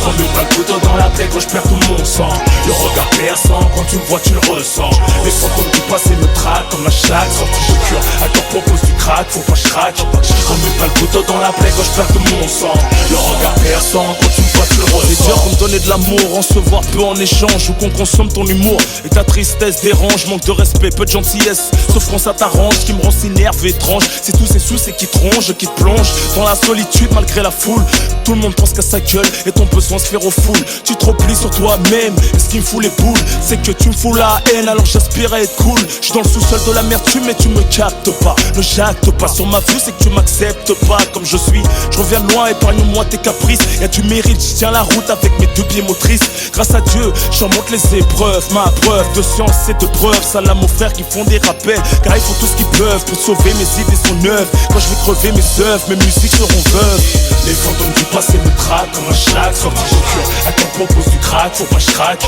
Remets pas le couteau dans la plaie quand je perds tout mon sang. Le regard perçant, quand tu me vois tu le ressens. Les fantômes du passé me traquent comme un schlag, sorti du cul. À ton propose du crack, faut pas que je craque. Remets pas le couteau dans la plaie quand je perds tout mon sang. Le regard perçant, quand tu me vois tu le ressens. C'est dur qu'on me donner de l'amour, recevoir peu en échange, ou qu'on consomme ton humour. Et ta tristesse dérange, manque de respect, peu de gentillesse. Sauf quand ça t'arrange, ce qui me rend si nerveux étrange. C'est tous ces sous, c'est qui te rongent, qui te plongent dans la solitude malgré la foule. Tout le monde pense qu'à sa gueule et ton besoin se faire au full. Tu te replies sur toi-même, et ce qui me fout les boules, c'est que tu me fous la haine, alors j'aspire à être cool. J'suis dans le sous-sol de l'amertume, mais tu me captes pas. Ne jacte pas sur ma vue, c'est que tu m'acceptes pas comme je suis. Je reviens de loin, épargne-moi tes caprices. Y'a du mérite, je tiens la route avec mes deux pieds motrices. Grâce à Dieu, j'en monte les épreuves. Ma preuve de science et de preuve. Salam aux frères qui font des rappels, car ils font tout ce qu'ils peuvent pour sauver mes idées sont neuves. Quand je vais crever mes œuvres, mes musiques seront veuves. Les fantômes du passé me traquent comme un schlag, sorti du cul. À ton propose du crack, faut pas que je craque.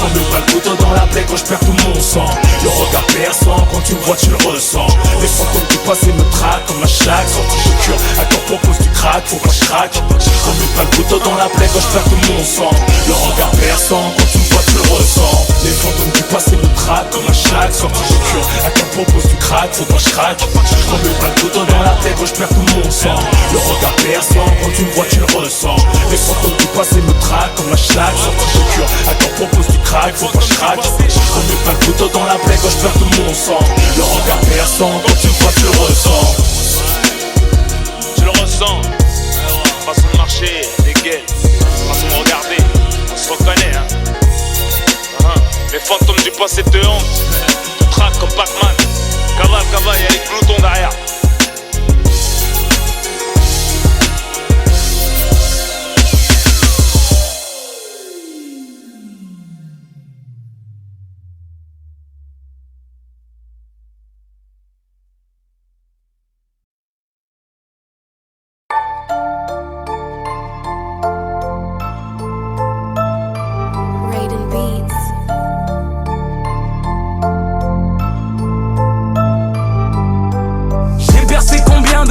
Remets pas le couteau dans la plaie quand je perds tout mon sang. Le regard perçant, quand tu me vois tu le ressens. Les fantômes du passé me traquent comme un schlag, sorti du cul. À ton propose du crack, faut pas que je craque. Remets pas le couteau dans la plaie quand je perds tout mon sang. Le regard perçant, quand tu me vois tu le ressens. Les fantômes du passé me traquent comme un schlag, sorti du cul. À ton propose du crack, faut pas que je craque. Remets pas le couteau dans la plaie quand je perds tout mon sang. Le regard perçant, quand tu me vois tu le ressens. Les fantômes du passé me traquent comme un schlag, sorti du cul. À ton propose du crack, faut pas que je craque. Remets pas le couteau dans la plaie quand je perds tout mon sang. Le regard perçant, quand tu me vois tu le ressens. Tu le ressens, façon de marcher, des gaines, façon de regarder, on se reconnaît hein. Les fantômes du passé te hantent, te traquent comme Pac-Man. Cavale, y'a les gloutons derrière.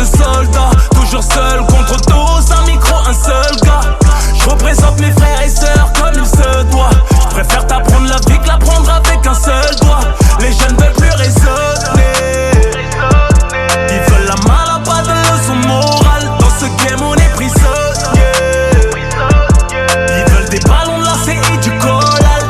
Soldats, toujours seul contre tous, un micro, un seul gars. Je représente mes frères et sœurs comme il se doit. Je préfère t'apprendre la vie que l'apprendre avec un seul doigt. Les jeunes veulent plus raisonner, ils veulent la malle, pas de leçon morale. Dans ce game on est prisonnier. Ils veulent des ballons lacés et du collal.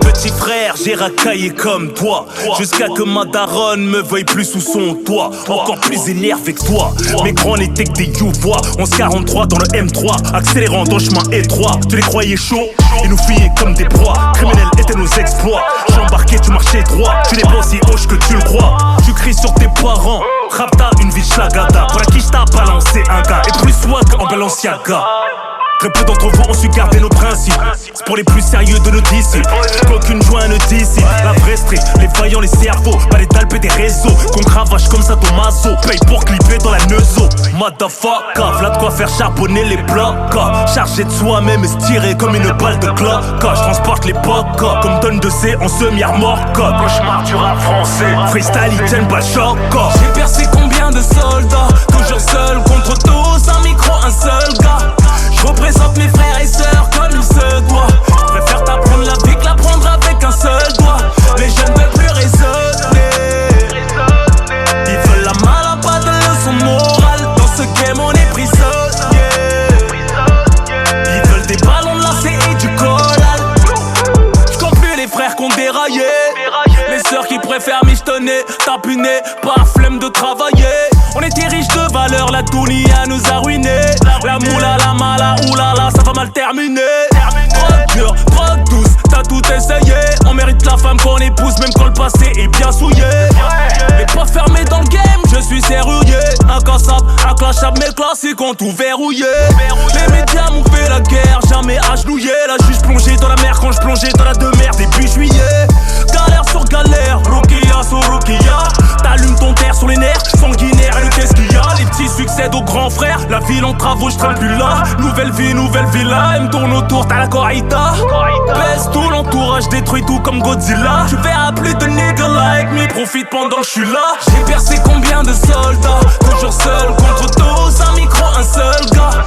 Petit frère, j'ai racaillé comme toi, jusqu'à que ma daronne me veuille plus sous son toit. Encore plus énervé que toi, mes grands n'étaient que des you-voix. 1143 dans le M3, accélérant dans le chemin étroit. Tu les croyais chauds, ils nous fuyaient comme des proies. Criminels étaient nos exploits. J'embarquais, tu marchais droit. Tu n'es pas aussi hoche que tu le crois. Tu cries sur tes parents, rapta une vie de schlagada. Pour la quiche t'as balancé un gars, et plus swag en Balenciaga. Très peu d'entre vous ont su garder nos principes. C'est pour les plus sérieux de nos disciples qu'aucune joie ne dissipe. La vraie street, les vaillants, les cerveaux, pas les dalpes et des réseaux. Qu'on cravache comme ça Tommaso, paye pour clipper dans la neuzo. Motherfucker, v'là de quoi faire charbonner les blocs. Chargé de soi-même et se tirer comme une balle de cloque. Je transporte les pocs comme tonne de C en semi-remorque. Cauchemar du rap français, freestyle, ils tiennent pas le choc. J'ai percé combien de soldats, toujours toujours seul contre tous, un micro, un seul gars. Je représente mes frères et sœurs comme il se doit. Je préfère t'apprendre la vie que la prendre avec un seul doigt. Les jeunes veulent plus raisonner. Ils veulent la malade, pas de leçon morale. Dans ce game on est prisonnier. Ils veulent des ballons de lacets et du collal. Je compte plus les frères qu'on déraillé. Les sœurs qui préfèrent michetonner, tapuner, par flemme de travailler. On était riches de valeur, la dounia nous a ruinés. La moula, la mala, oulala, ça va mal terminer. Drogue dure, drogue douce, t'as tout essayé. On mérite la femme qu'on épouse, même quand le passé est bien souillé. Les portes fermées dans le game, je suis serrurier. Incassable, inclashable, mes classiques ont tout verrouillé. Les médias m'ont fait la guerre, jamais agenouillé. La juge plongée dans la mer quand je plongeais dans la demeure début juillet. Galère sur galère, Rokia sur Rokia. T'allumes ton terre sur les nerfs, sanguinaire. Et qu'est-ce qu'il y a? Les petits succèdent aux grands frères. La ville en travaux, je traîne plus là. Nouvelle vie, nouvelle villa. Elle me tourne autour, t'as la corrida. Baisse tout l'entourage, détruit tout comme Godzilla. Tu verras plus de nigga like me, profite pendant que je suis là. J'ai percé combien de soldats, toujours seul contre tous, un micro, un seul gars.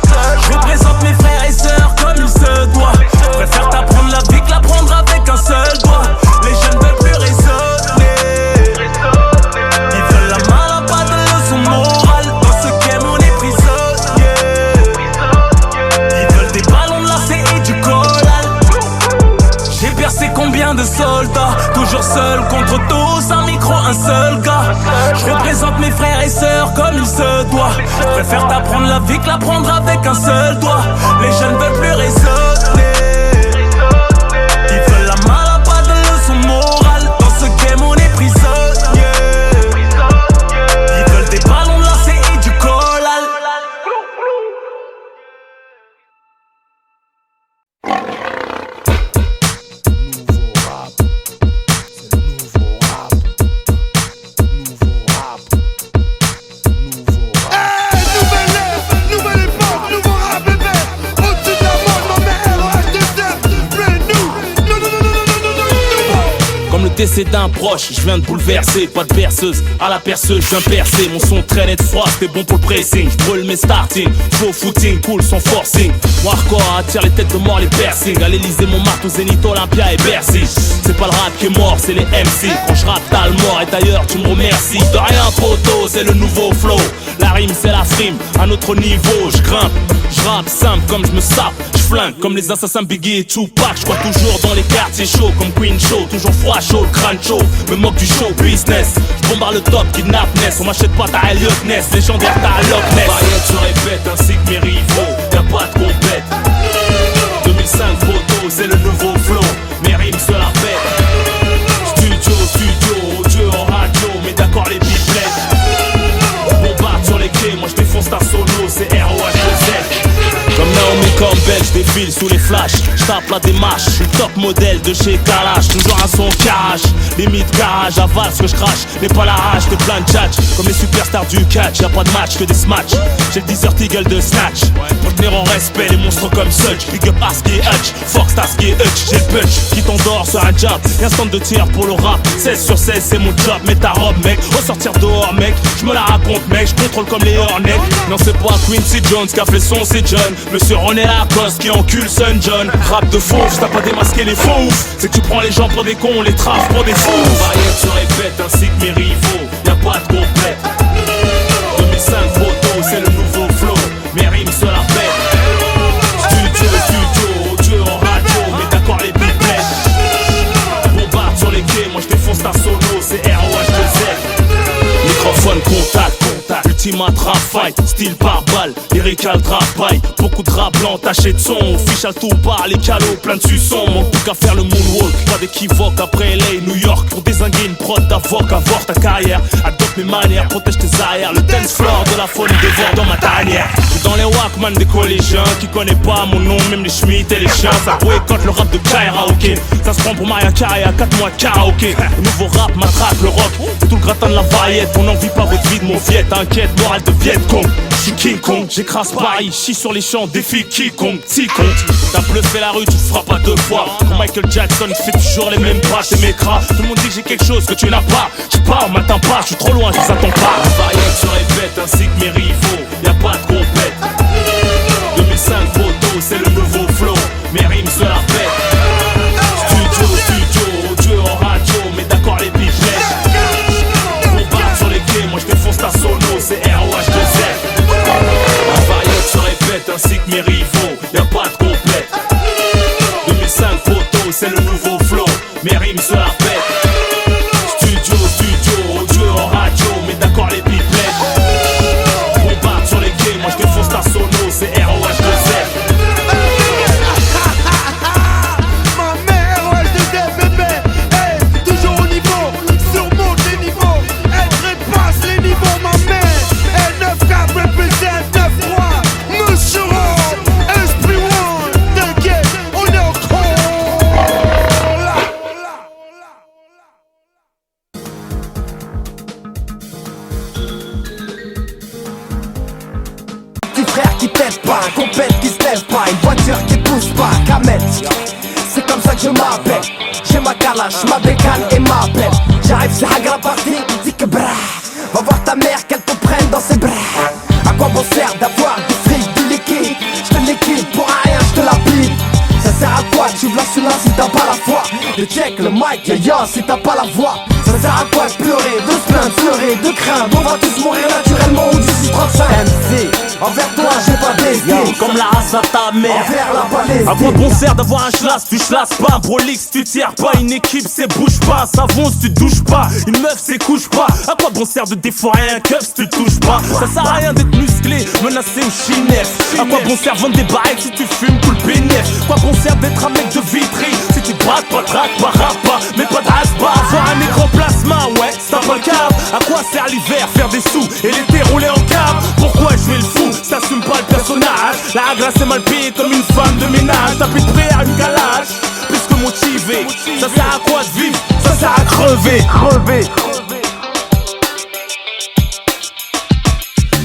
Je représente mes frères et sœurs comme il se doit. Je préfère t'apprendre la vie que la prendre avec un seul doigt. Les jeunes veulent plus raisonner. Ils veulent la malade, pas de leçon morale. Dans ce game on est prisonnier. Ils veulent des ballons de lacets et du collal. J'ai percé combien de soldats, toujours seul contre tous, un micro, un seul gars. Je représente mes frères et sœurs comme il se doit. Je préfère t'apprendre la vie que la prendre avec un seul doigt. Les jeunes veulent plus raisonner. Ils veulent la malade, pas de leçon morale. Dans ce game on est prisonnier. Ils veulent des ballons de lacets et du collal. Décès d'un proche, je viens de bouleverser. Pas de berceuse, à la perceuse, je viens percer. Mon son très net froid, c'était bon pour le pressing. Je brûle mes starting, flow footing, cool sans forcing. Moi hardcore attire les têtes de mort, les piercings. À l'Elysée, Montmartre, au Zénith, Olympia et Bercy. C'est pas le rap qui est mort, c'est les MC. Quand je rappe, t'as le mort et d'ailleurs tu me remercies. De rien trop tôt, c'est le nouveau flow. La rime c'est la frime, un autre niveau. Je grimpe, je rappe simple comme je me sape. Je flingue comme les assassins Biggie et Tupac. Je crois toujours dans les quartiers chauds comme Queen Show. Toujours froid chaud, le crâne chaud. Me moque du show business. Je bombarde le top, kidnap Ness. On m'achète pas ta Elliot Ness. Légendaire ta Loch Ness. Paillettes se répète ainsi que mes rivaux. Y'a pas de compète. 2005 photo, c'est le nouveau flow. Mes rimes se la pètent. Studio, audio en radio. Mais d'accord les biplettes. Bombarde sur les clés, moi je défonce ta solo. C'est ROH2Z. Comme Naomi Campbell, je défile sous les flashs. Je tape la démarche, je suis top modèle de chez Kalash. Toujours un son carrage, limite garage. Avale ce que je crache, n'est pas la hache, t'es plein de tchatch. Comme les superstars du catch, y'a pas de match que des smatchs. J'ai le Desert Eagle de Snatch. Pour tenir en respect les monstres comme Such. Big up Arsky et Hutch, Fox Tarsky et Hutch. J'ai le punch qui t'endort sur un jab. Et un stand de tir pour le rap. 16 sur 16 c'est mon job, mets ta robe mec. Ressortir dehors mec, je me la raconte mec. Je contrôle comme les Hornets. Non c'est pas Quincy Jones qui a fait le son, c'est John. Monsieur René Lacoste qui encule Sun John. Rap de fauve, t'as pas démasqué les faux. C'est que tu prends les gens pour des cons, on les trafe pour des fous. Paillettes se répète ainsi que mes rivaux. Y'a pas de complète. 2005 photo, c'est le nouveau flow. Mes rimes se la pètent. Studio, audio en radio. Mais d'accord les biplettes. Bombarde sur les quais, moi je défonce ta solo. C'est ROH2Z. Microphone contact. Ultimate rap fight, style par balle, lyrical drap paille. Beaucoup de rap blanc taché de son. Official tout par les calots plein de suçons. Mon plus qu'à faire le moonwalk, pas d'équivoque. Après LA, New York, pour dézinguer une prod d'avoc. Avore ta carrière, adopte mes manières, protège tes arrières. Le dance floor de la folie dévore dans ma tanière. J'suis dans les Walkman des collégiens qui connaît pas mon nom, même les Schmitt et les chiens. Ça boycotte le rap de Kaira, ok. Ça se prend pour Maria Carey à 4 mois de karaoké. Le nouveau rap matraque le rock, c'est tout le gratin de la variette. On n'en vit pas votre vie de mon fiette, inquiète. Morale de Viet Cong, j'suis King Kong, j'écrase Paris, chie sur les champs, défie quiconque, ticon. T'as bluffé la rue, tu te feras pas deux fois. Quand Michael Jackson fait toujours les mêmes pas, c'est mes cras. Tout le monde dit que j'ai quelque chose que tu n'as pas. J'pars, m'attends pas, j'suis trop loin, je vous attends pas. Paillettes se répète ainsi que mes rivaux. je défonce ta sono, c'est ROH2Z. Ma variante se répète ainsi que mes rivaux, y'a pas de complète. 2005 photos, c'est le nouveau flow, mes rimes se la pètent. Studio, audio en radio, mais d'accord les pipelettes. Bombarde sur les gays, moi je défonce ta sono, c'est ROH2Z. Frère qui pète pas, un compète qui se lève pas, une voiture qui pousse pas, Kamel. C'est comme ça que je m'appelle. J'ai ma calache, ma bécane et ma pelle. J'arrive, c'est Hagra party, dit que brah. Va voir ta mère qu'elle te prenne dans ses bras. À quoi bon sert d'avoir du fric, du liquide? Je te liquide pour rien, je te la pile. Ça sert à quoi? Tu veux la celui-là si t'as pas la foi. Le check, le mic, yo si t'as pas la voix. Ça sert à quoi de pleurer, de se plaindre, pleurer, de craindre? On va tous mourir naturellement ou d'ici 35 MC. Envers toi j'ai pas d'estime, comme la race à ta mère. Envers la Palestine. À quoi bon sert d'avoir un chlasse? Tu chlasses pas, un brolix, tu tires pas. Une équipe c'est bouge pas, savon si tu douches pas. Une meuf c'est couche pas. À quoi bon sert de déforer un keuf si tu touches pas? Ça sert à rien d'être musclé, menacé ou chinef. À quoi bon sert vendre des barrettes si tu fumes tout le bénéf? Quoi bon sert d'être un mec de Vitry si tu braques, pas traque, pas rap pas, mais pas de raspa. Avoir un écran plasma, ouais, c'est un peu le cave. À quoi sert l'hiver? Faire des sous et l'été rouler en cave. Pourquoi jouer le fou? Ça assume pas le personnage. La glace est mal payée comme une femme de ménage. T'as plus de prêt à une calage, plus que motivé. Ça sert à quoi de vivre? Ça sert à crever.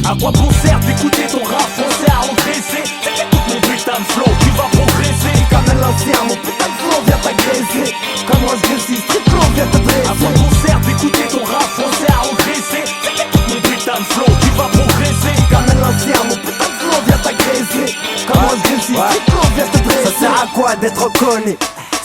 À quoi bon sert d'écouter ton rap français à engraisser? T'écoutes mon putain de flow, tu vas progresser. Comme un ancien, mon putain de flow vient t'agresser. Comme un Grécy, street flow vient te blesser. À quoi bon sert d'écouter ton rap français à engraisser? T'écoutes mon putain de flow, tu vas progresser. Comme un ancien, mon putain de flow vient t'agresser. Comme un Grécy, street flow vient te blesser. Ça sert à quoi d'être reconnu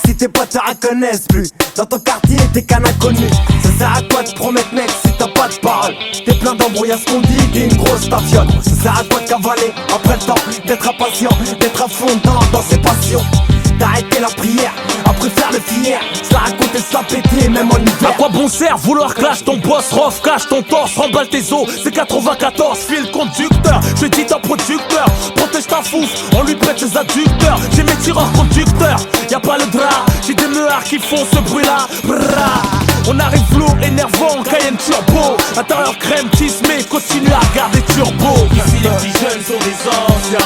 si tes potes te reconnaissent plus? Dans ton quartier t'es qu'un inconnu. Ça sert à quoi de promettre mec si t'as pas de parole? T'es plein d'embrouilles à ce qu'on dit, t'es une grosse tafiole. Ça sert à quoi de cavaler après le temps? D'être impatient, d'être à fond dans ses passions. D'arrêter la prière, après faire le fier. Se la raconter, se la péter, même en hiver. À quoi bon sert vouloir clash ton boss, rof, cache ton torse, remballe tes os, c'est 94, file conducteur, je dis ton producteur, protège ta fouf, on lui prête ses adducteurs, j'ai mes tireurs conducteurs, y'a pas le drap, j'ai des meuhards qui font ce bruit là, on arrive lourd, énervant, Cayenne turbo, intérieur crème, tismé, continue à regarder turbo, ici les petits jeunes sont des anciens.